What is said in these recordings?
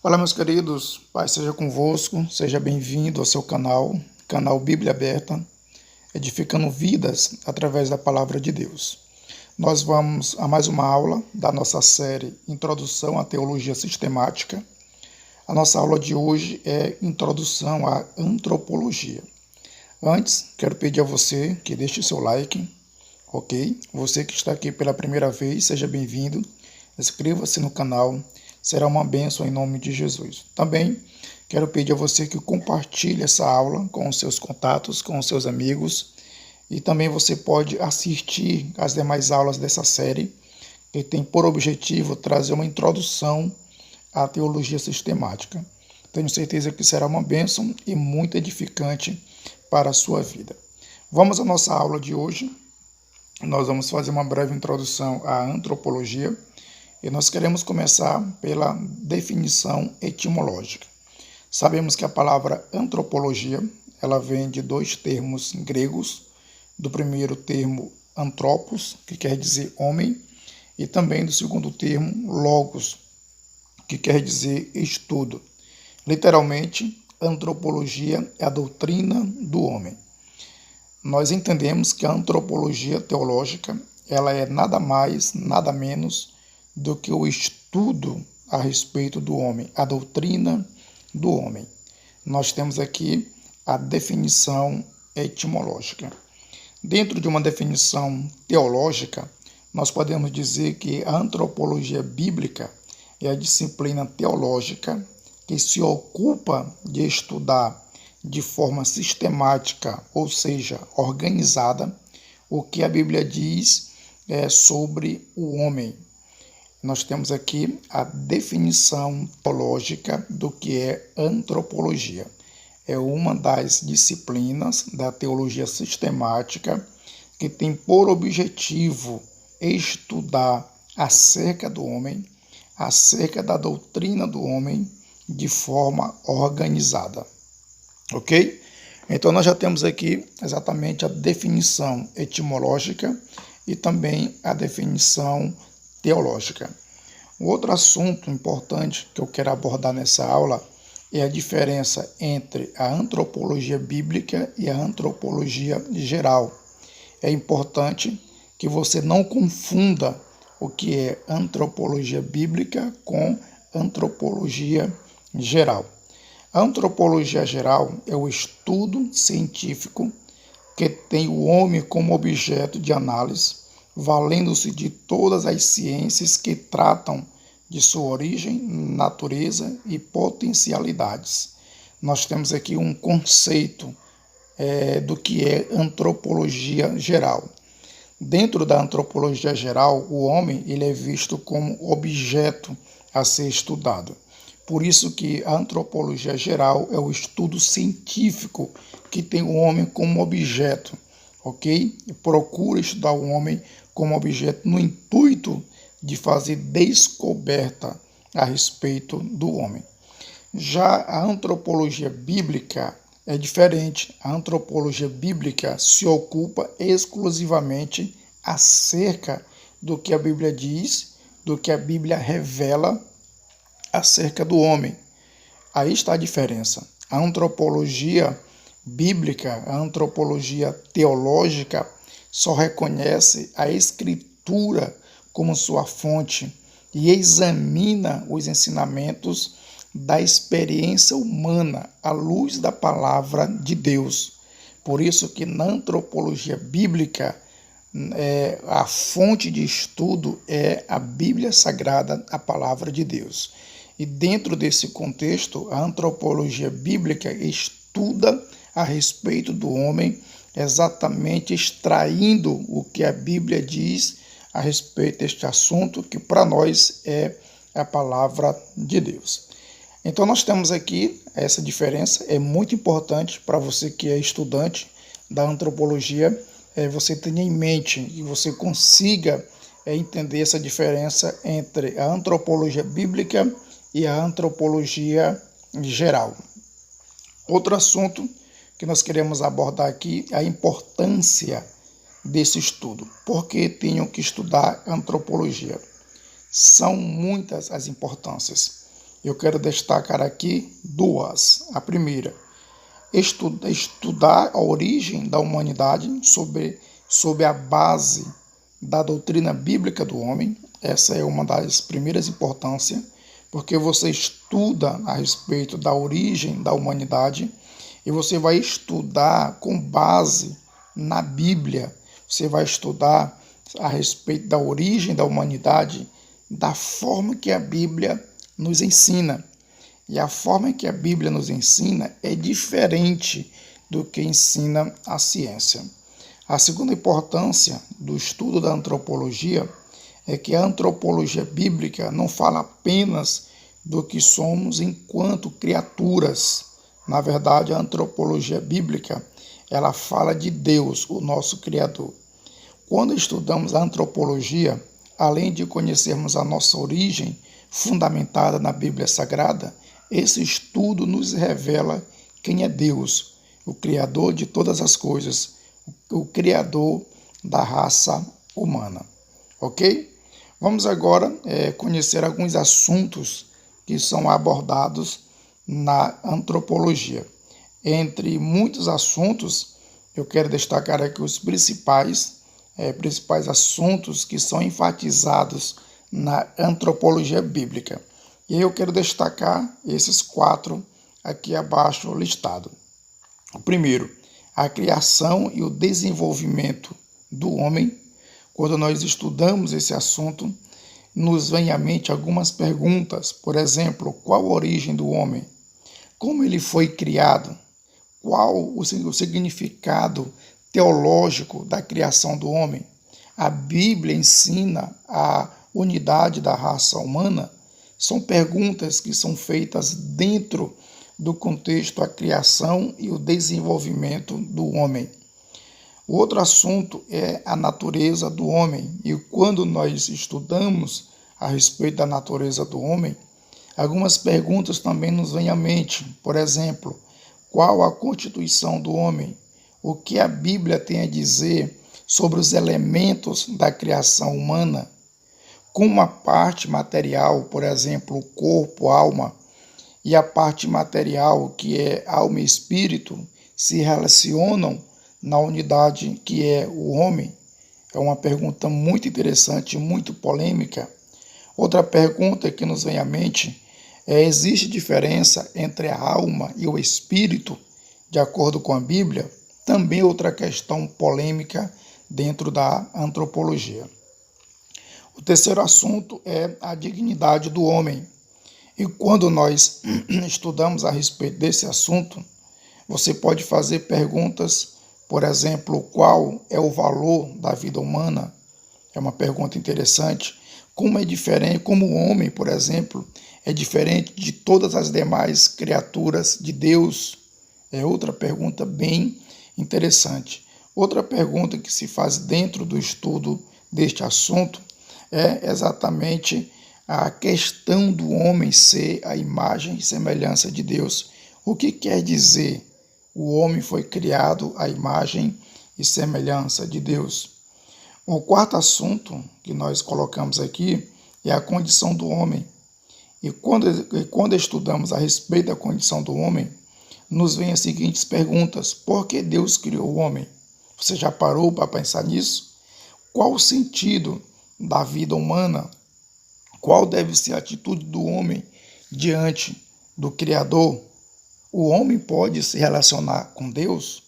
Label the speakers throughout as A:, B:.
A: Olá, meus queridos, Pai seja convosco, seja bem-vindo ao seu canal Bíblia Aberta, edificando vidas através da Palavra de Deus. Nós vamos a mais uma aula da nossa série Introdução à Teologia Sistemática. A nossa aula de hoje é Introdução à Antropologia. Antes, quero pedir a você que deixe seu like, ok? Você que está aqui pela primeira vez, seja bem-vindo, inscreva-se no canal, será uma bênção em nome de Jesus. Também quero pedir a você que compartilhe essa aula com os seus contatos, com os seus amigos, e também você pode assistir às demais aulas dessa série, que tem por objetivo trazer uma introdução à teologia sistemática. Tenho certeza que será uma bênção e muito edificante para a sua vida. Vamos à nossa aula de hoje. Nós vamos fazer uma breve introdução à antropologia e nós queremos começar pela definição etimológica. Sabemos que a palavra antropologia, ela vem de dois termos gregos, do primeiro termo antropos, que quer dizer homem, e também do segundo termo logos, que quer dizer estudo. Literalmente, antropologia é a doutrina do homem. Nós entendemos que a antropologia teológica, ela é nada mais, nada menos do que o estudo a respeito do homem, a doutrina do homem. Nós temos aqui a definição etimológica. Dentro de uma definição teológica, nós podemos dizer que a antropologia bíblica é a disciplina teológica que se ocupa de estudar de forma sistemática, ou seja, organizada, o que a Bíblia diz sobre o homem. Nós temos aqui a definição teológica do que é antropologia. É uma das disciplinas da teologia sistemática que tem por objetivo estudar acerca do homem, acerca da doutrina do homem, de forma organizada. Ok? Então nós já temos aqui exatamente a definição etimológica e também a definição teológica. O outro assunto importante que eu quero abordar nessa aula é a diferença entre a antropologia bíblica e a antropologia geral. É importante que você não confunda o que é antropologia bíblica com antropologia geral. A antropologia geral é o estudo científico que tem o homem como objeto de análise, valendo-se de todas as ciências que tratam de sua origem, natureza e potencialidades. Nós temos aqui um conceito do que é antropologia geral. Dentro da antropologia geral, o homem ele é visto como objeto a ser estudado. Por isso que a antropologia geral é o estudo científico que tem o homem como objeto, ok? E procura estudar o homem como objeto no intuito de fazer descoberta a respeito do homem. Já a antropologia bíblica é diferente. A antropologia bíblica se ocupa exclusivamente acerca do que a Bíblia diz, do que a Bíblia revela acerca do homem. Aí está a diferença. A antropologia bíblica, a antropologia teológica, só reconhece a Escritura como sua fonte e examina os ensinamentos da experiência humana à luz da palavra de Deus. Por isso que na antropologia bíblica, a fonte de estudo é a Bíblia Sagrada, a palavra de Deus. E dentro desse contexto, a antropologia bíblica estuda a respeito do homem, exatamente extraindo o que a Bíblia diz a respeito deste assunto, que para nós é a palavra de Deus. Então nós temos aqui essa diferença, é muito importante para você que é estudante da antropologia, você tenha em mente e você consiga entender essa diferença entre a antropologia bíblica e a antropologia geral. Outro assunto que nós queremos abordar aqui é a importância desse estudo. Por que tenho que estudar antropologia? São muitas as importâncias. Eu quero destacar aqui duas. A primeira, estudar a origem da humanidade sob a base da doutrina bíblica do homem. Essa é uma das primeiras importâncias, porque você estuda a respeito da origem da humanidade e você vai estudar com base na Bíblia. Você vai estudar a respeito da origem da humanidade da forma que a Bíblia nos ensina. E a forma que a Bíblia nos ensina é diferente do que ensina a ciência. A segunda importância do estudo da antropologia é que a antropologia bíblica não fala apenas do que somos enquanto criaturas. Na verdade, a antropologia bíblica, ela fala de Deus, o nosso Criador. Quando estudamos a antropologia, além de conhecermos a nossa origem fundamentada na Bíblia Sagrada, esse estudo nos revela quem é Deus, o Criador de todas as coisas, o Criador da raça humana. Ok? Vamos agora conhecer alguns assuntos que são abordados na antropologia. Entre muitos assuntos, eu quero destacar aqui os principais assuntos que são enfatizados na antropologia bíblica. E eu quero destacar esses 4 aqui abaixo listados. O primeiro, a criação e o desenvolvimento do homem. Quando nós estudamos esse assunto, nos vem à mente algumas perguntas. Por exemplo, qual a origem do homem? Como ele foi criado? Qual o significado teológico da criação do homem? A Bíblia ensina a unidade da raça humana? São perguntas que são feitas dentro do contexto da criação e o desenvolvimento do homem. O outro assunto é a natureza do homem. E quando nós estudamos a respeito da natureza do homem, algumas perguntas também nos vêm à mente. Por exemplo, qual a constituição do homem? O que a Bíblia tem a dizer sobre os elementos da criação humana? Como a parte material, por exemplo, o corpo, a alma, e a parte material, que é alma e espírito, se relacionam na unidade que é o homem? É uma pergunta muito interessante, muito polêmica. Outra pergunta que nos vem à mente é: existe diferença entre a alma e o espírito, de acordo com a Bíblia? Também outra questão polêmica dentro da antropologia. O terceiro assunto é a dignidade do homem. E quando nós estudamos a respeito desse assunto, você pode fazer perguntas, por exemplo, qual é o valor da vida humana? É uma pergunta interessante. Como é diferente, como o homem, por exemplo, é diferente de todas as demais criaturas de Deus? É outra pergunta bem interessante. Outra pergunta que se faz dentro do estudo deste assunto é exatamente a questão do homem ser a imagem e semelhança de Deus. O que quer dizer o homem foi criado à imagem e semelhança de Deus? O quarto assunto que nós colocamos aqui é a condição do homem. E quando estudamos a respeito da condição do homem, nos vêm as seguintes perguntas: por que Deus criou o homem? Você já parou para pensar nisso? Qual o sentido da vida humana? Qual deve ser a atitude do homem diante do Criador? O homem pode se relacionar com Deus?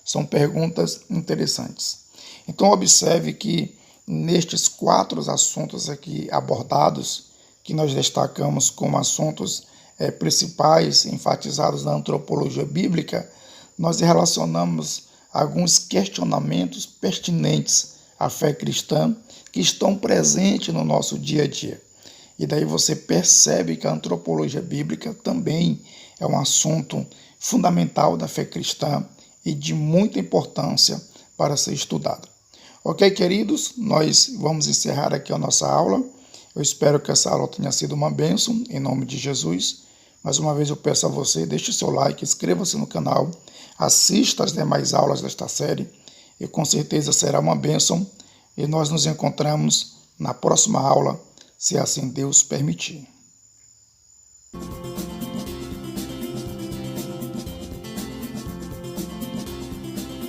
A: São perguntas interessantes. Então observe que nestes 4 assuntos aqui abordados, que nós destacamos como assuntos principais enfatizados na antropologia bíblica, nós relacionamos alguns questionamentos pertinentes à fé cristã que estão presentes no nosso dia a dia. E daí você percebe que a antropologia bíblica também é um assunto fundamental da fé cristã e de muita importância para ser estudado. Ok, queridos? Nós vamos encerrar aqui a nossa aula. Eu espero que essa aula tenha sido uma bênção, em nome de Jesus. Mais uma vez eu peço a você, deixe o seu like, inscreva-se no canal, assista as demais aulas desta série e com certeza será uma bênção. E nós nos encontramos na próxima aula, se assim Deus permitir.